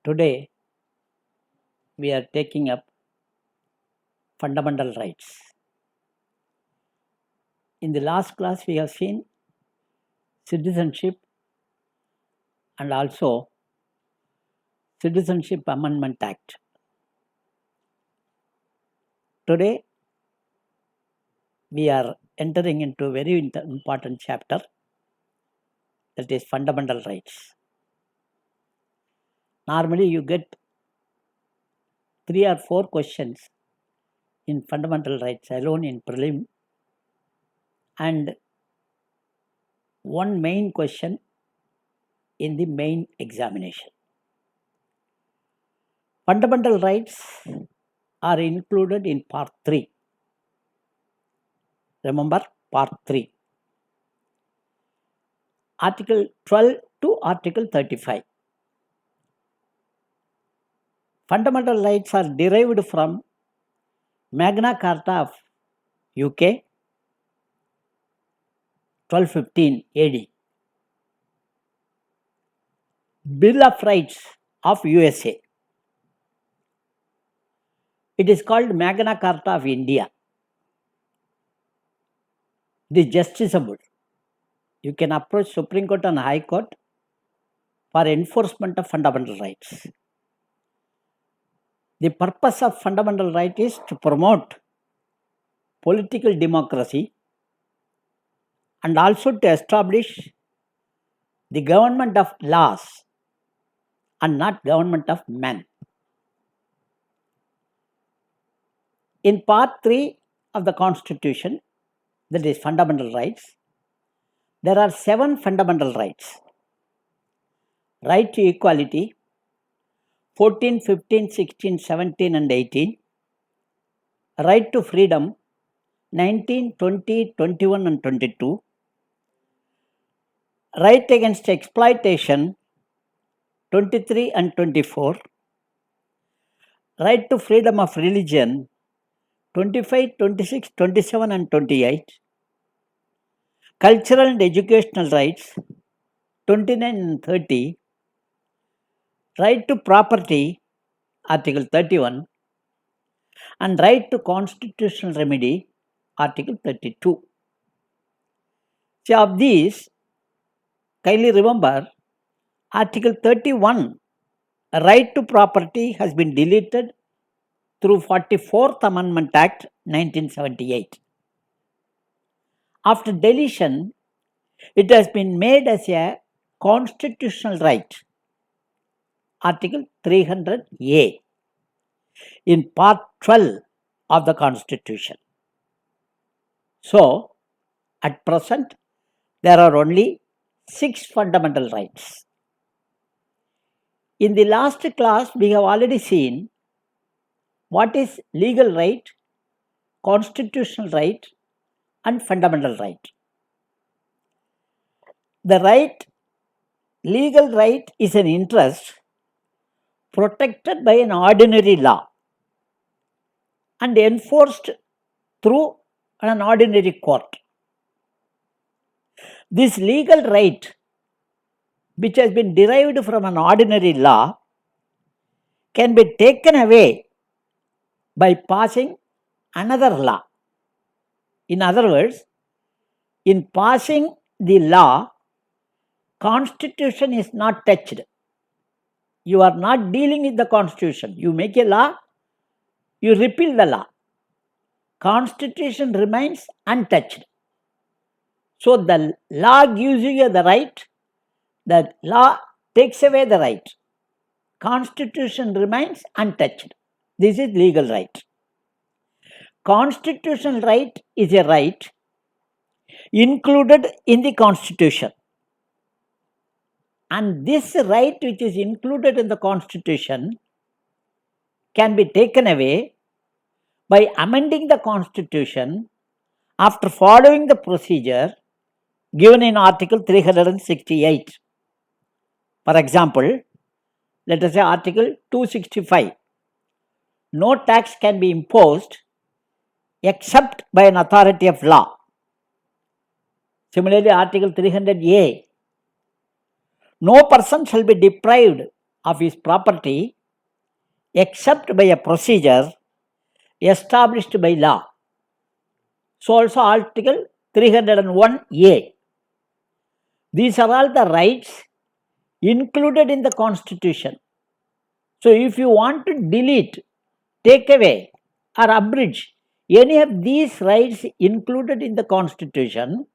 Today we are taking up fundamental rights. In the last class we have seen citizenship and also Citizenship Amendment Act. Today we are entering into a very important chapter, that is fundamental rights. Normally you get 3 or 4 questions in fundamental rights alone in prelim and one main question in the main examination. Fundamental rights are included in part 3. Remember, part 3. Article 12 to Article 35. Fundamental rights are derived from Magna Carta of UK 1215 AD, Bill of Rights of USA. It is called Magna Carta of India. It is justiciable. You can approach Supreme Court and High Court for enforcement of fundamental rights. The purpose of fundamental right is to promote political democracy and also to establish the government of laws and not government of men. In part 3 of the Constitution, that is fundamental rights, there are 7 fundamental rights. Right to equality, 14, 15, 16, 17 and 18. Right to freedom, 19, 20, 21 and 22. Right against exploitation, 23 and 24. Right to freedom of religion, 25, 26, 27 and 28. Cultural and educational rights, 29 and 30. Right to property, Article 31. And right to constitutional remedy, Article 32. So, of these, kindly remember, Article 31, right to property, has been deleted through 44th Amendment Act 1978. After deletion, it has been made as a constitutional right, Article 300A, in Part 12 of the Constitution. So, at present, there are only 6 fundamental rights. In the last class, we have already seen what is legal right, constitutional right, and fundamental right. The right, legal right, is an interest protected by an ordinary law and enforced through an ordinary court. This legal right, which has been derived from an ordinary law, can be taken away by passing another law. In other words, in passing the law, Constitution is not touched. You are not dealing with the Constitution. You make a law, you repeal the law. Constitution remains untouched. So the law gives you the right, the law takes away the right. Constitution remains untouched. This is legal right. Constitutional right is a right included in the Constitution. And this right which is included in the Constitution can be taken away by amending the Constitution after following the procedure given in Article 368. For example, let us say Article 265. No tax can be imposed except by an authority of law. Similarly, Article 300A. No person shall be deprived of his property except by a procedure established by law. So also Article 301A. These are all the rights included in the Constitution. So if you want to delete, take away or abridge any of these rights included in the Constitution,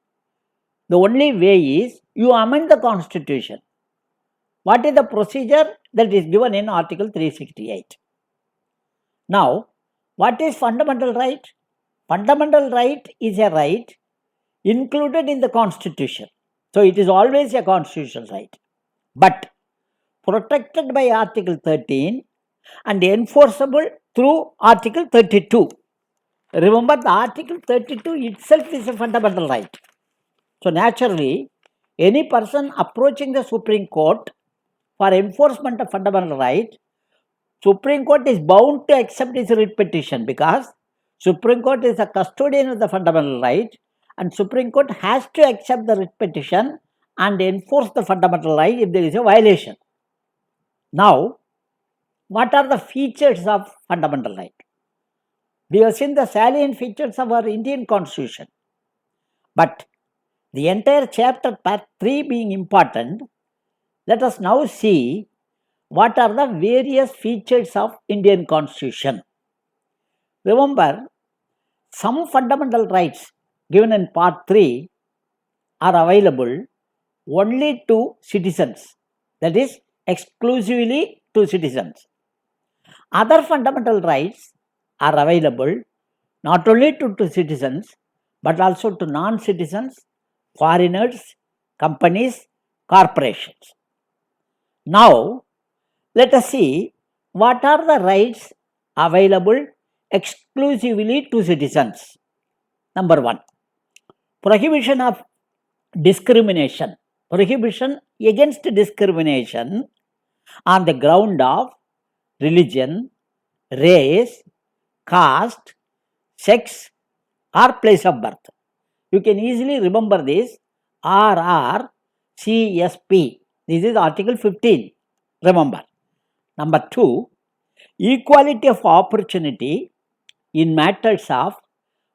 the only way is you amend the Constitution. What is the procedure? That is given in Article 368. Now, what is fundamental right? Fundamental right is a right included in the Constitution. So it is always a constitutional right, but protected by Article 13 and enforceable through Article 32. Remember, the Article 32 itself is a fundamental right. So naturally, any person approaching the Supreme Court for enforcement of fundamental right, Supreme Court is bound to accept his writ petition, because Supreme Court is a custodian of the fundamental right, and Supreme Court has to accept the writ petition and enforce the fundamental right if there is a violation. Now, what are the features of fundamental right? We have seen the salient features of our Indian Constitution, but the entire chapter part 3 being important, let us now see what are the various features of Indian Constitution. Remember, some fundamental rights given in part 3 are available only to citizens, that is, exclusively to citizens. Other fundamental rights are available not only to citizens but also to non-citizens, foreigners, companies, corporations. Now, let us see what are the rights available exclusively to citizens. Number 1, prohibition of discrimination. Prohibition against discrimination on the ground of religion, race, caste, sex, or place of birth. You can easily remember this RRCSP. This is Article 15. Remember. Number 2, equality of opportunity in matters of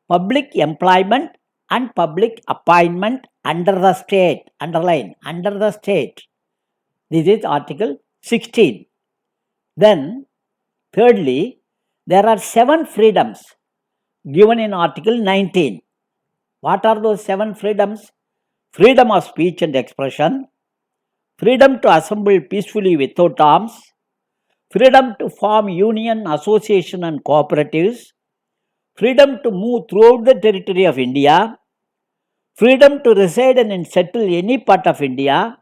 public employment and public appointment under the state. Underline, under the state. This is Article 16. Then, thirdly, there are 7 freedoms given in Article 19. What are those 7 freedoms? Freedom of speech and expression, freedom to assemble peacefully without arms, freedom to form union, association and cooperatives, freedom to move throughout the territory of India, freedom to reside and settle any part of India,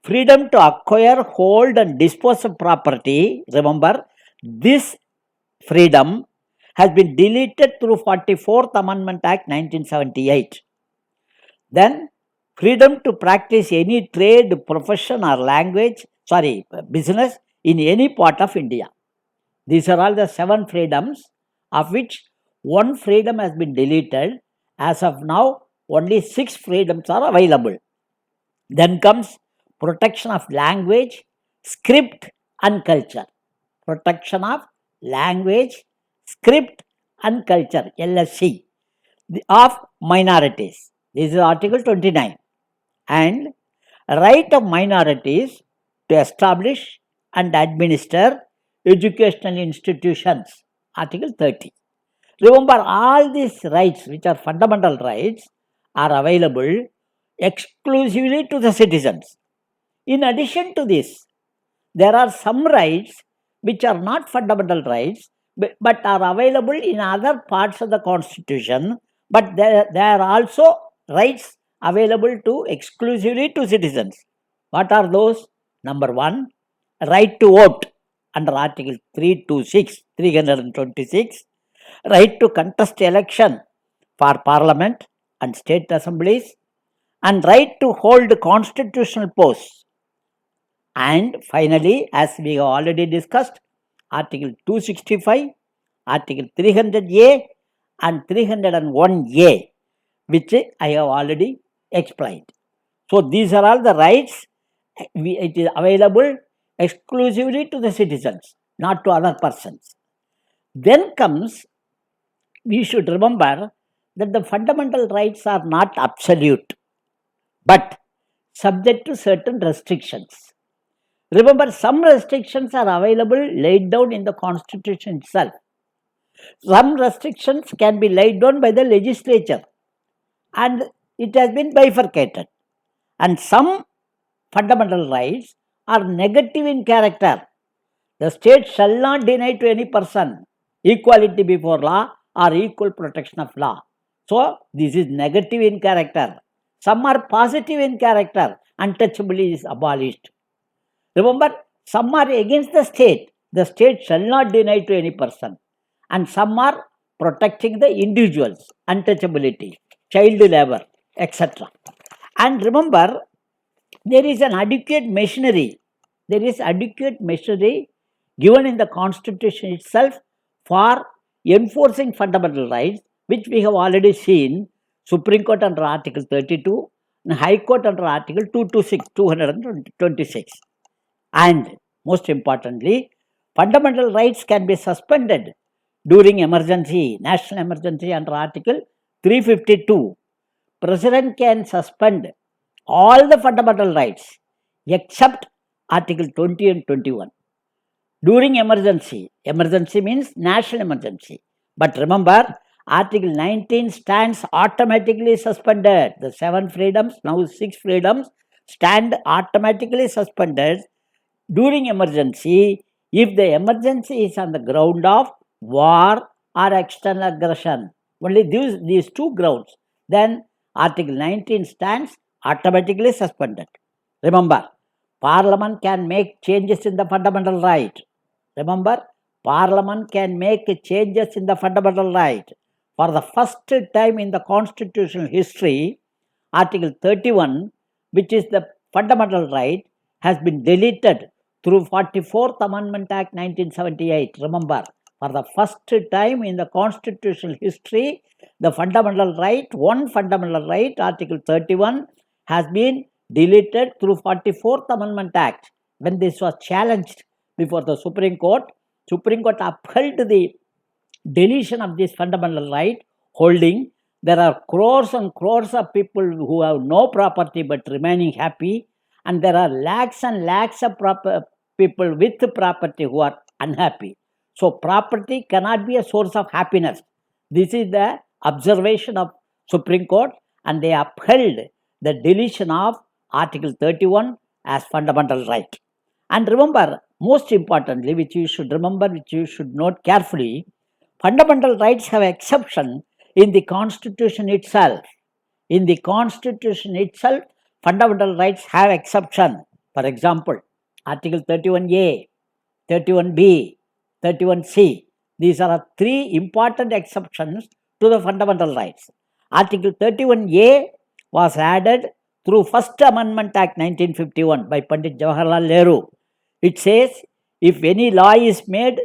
freedom to acquire, hold and dispose of property. Remember, this freedom has been deleted through 44th Amendment Act 1978. Then, freedom to practice any trade, profession or business in any part of India. These are all the 7 freedoms, of which 1 freedom has been deleted. As of now, only 6 freedoms are available. Then comes protection of language, script and culture. Protection of language, script and culture, LSC, of minorities. This is Article 29. And right of minorities to establish and administer educational institutions, Article 30. Remember, all these rights, which are fundamental rights, are available exclusively to the citizens. In addition to this, there are some rights which are not fundamental rights but are available in other parts of the Constitution, but there are also rights available to exclusively to citizens. What are those? Number 1, right to vote under Article 326, right to contest election for Parliament and state assemblies, and right to hold constitutional posts. And finally, as we have already discussed, Article 265, Article 300A and 301A, which I have already explained. So these are all the rights. It is available exclusively to the citizens, not to other persons. Then comes, we should remember that the fundamental rights are not absolute, but subject to certain restrictions. Remember, some restrictions are available laid down in the Constitution itself. Some restrictions can be laid down by the legislature, and it has been bifurcated. And some fundamental rights are negative in character. The state shall not deny to any person equality before law or equal protection of law. So, this is negative in character. Some are positive in character. Untouchability is abolished. Remember, some are against the state. The state shall not deny to any person. And some are protecting the individuals, untouchability, child labor, etc. And remember, there is an adequate machinery. There is adequate machinery given in the Constitution itself for enforcing fundamental rights, which we have already seen. Supreme Court under Article 32 and High Court under Article 226. And most importantly, fundamental rights can be suspended during emergency, national emergency under Article 352. President can suspend all the fundamental rights except Article 20 and 21. During emergency, emergency means national emergency. But remember, Article 19 stands automatically suspended. The 7 freedoms, now 6 freedoms, stand automatically suspended during emergency if the emergency is on the ground of war or external aggression. Only these two grounds. Then Article 19 stands automatically suspended. Remember, Parliament can make changes in the fundamental right. Remember, Parliament can make changes in the fundamental right. For the first time in the constitutional history, Article 31, which is the fundamental right, has been deleted through 44th Amendment Act 1978. Remember, for the first time in the constitutional history, the fundamental right, one fundamental right, Article 31, has been deleted through 44th Amendment Act. When this was challenged before the Supreme Court upheld the deletion of this fundamental right, holding there are crores and crores of people who have no property but remaining happy, and there are lakhs and lakhs of people with property who are unhappy. So property cannot be a source of happiness. This is the observation of Supreme Court, and they upheld the deletion of Article 31 as fundamental right. And remember, most importantly, which you should remember, which you should note carefully, fundamental rights have exception in the Constitution itself. In the Constitution itself, fundamental rights have exception. For example, Article 31A, 31B, 31C. These are 3 important exceptions to the fundamental rights. Article 31A was added through First Amendment Act 1951 by Pandit Jawaharlal Nehru. It says, if any law is made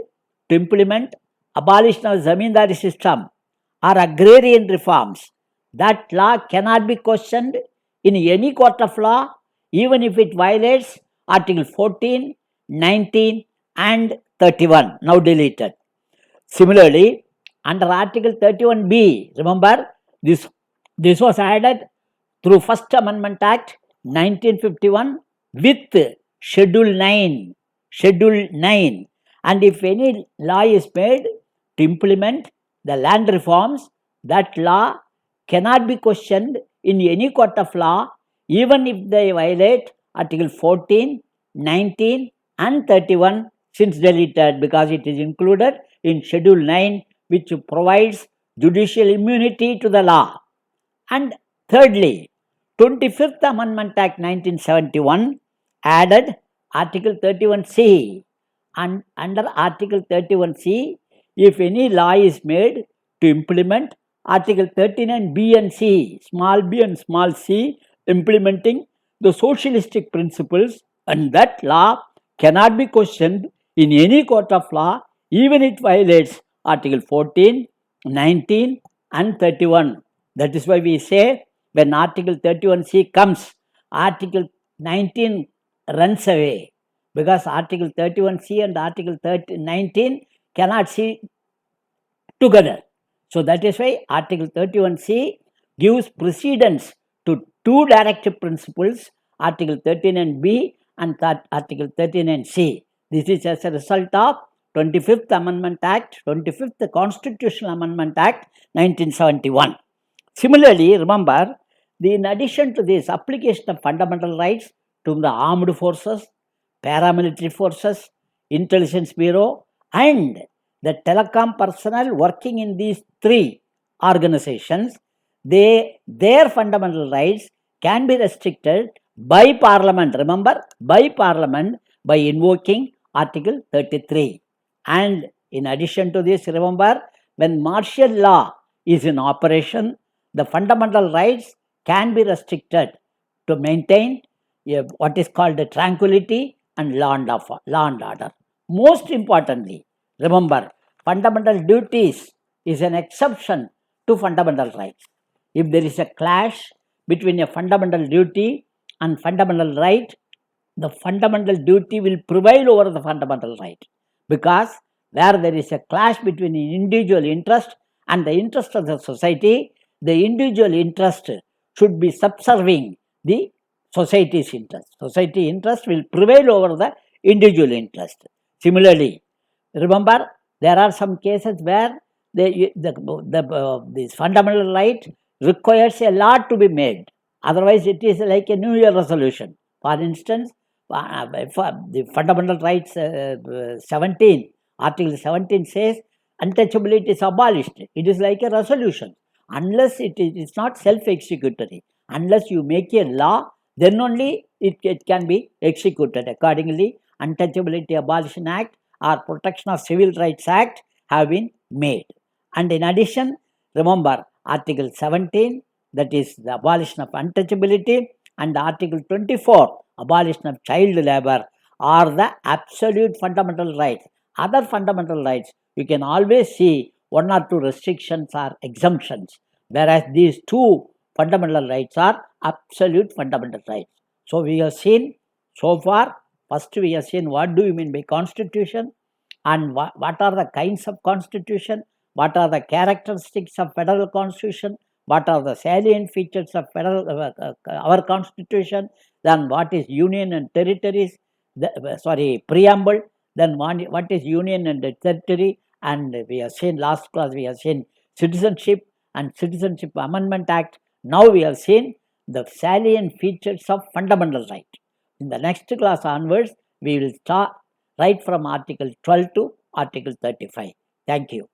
to implement abolition of zamindari system or agrarian reforms, that law cannot be questioned in any court of law, even if it violates Article 14, 19 and 31, now deleted. Similarly, under Article 31B, remember, this was added through First Amendment Act 1951 with Schedule 9. And if any law is made to implement the land reforms, that law cannot be questioned in any court of law, even if they violate Article 14, 19 and 31, since deleted, because it is included in Schedule 9, which provides judicial immunity to the law. And thirdly, 25th Amendment Act 1971 added Article 31C, and under Article 31C, if any law is made to implement Article 39B and C, small b and small c, implementing the socialistic principles, and that law cannot be questioned in any court of law, even it violates Article 14, 19 and 31. That is why we say when Article 31C comes, Article 19 runs away. because Article 31C and Article 19 cannot see together. So that is why Article 31C gives precedence to two directive principles, Article 39B and Article 39C. This is as a result of 25th Amendment Act, 25th Constitutional Amendment Act 1971. Similarly, remember, in addition to this application of fundamental rights to the armed forces, paramilitary forces, intelligence bureau, and the telecom personnel working in these three organizations, their fundamental rights can be restricted by Parliament. Remember, by Parliament, by invoking Article 33. And in addition to this, remember, when martial law is in operation, the fundamental rights can be restricted to maintain what is called the tranquility and law and order. Most importantly, remember, fundamental duties is an exception to fundamental rights. If there is a clash between a fundamental duty and fundamental right, the fundamental duty will prevail over the fundamental right, because where there is a clash between an individual interest and the interest of the society, the individual interest should be subserving the society's interest. Society interest will prevail over the individual interest. Similarly, remember, there are some cases where this fundamental right requires a law to be made. Otherwise, it is like a New Year resolution. For instance, the fundamental rights 17, Article 17 says untouchability is abolished. It is like a resolution. Unless it's not self-executory. Unless you make a law, then only it can be executed. Accordingly, Untouchability Abolition Act or Protection of Civil Rights Act have been made. And in addition, remember Article 17, that is the abolition of untouchability, and Article 24, abolition of child labor, are the absolute fundamental rights. Other fundamental rights, you can always see one or two restrictions or exemptions, whereas these two fundamental rights are absolute fundamental rights. So we have seen so far, first we have seen what do you mean by constitution, and what are the kinds of constitution, what are the characteristics of federal constitution, what are the salient features of federal our constitution, then what is union and territories, preamble, then what is union and territory, and we have seen last class we have seen citizenship and Citizenship Amendment Act. Now we have seen the salient features of fundamental right. In the next class onwards, we will start right from Article 12 to Article 35. Thank you.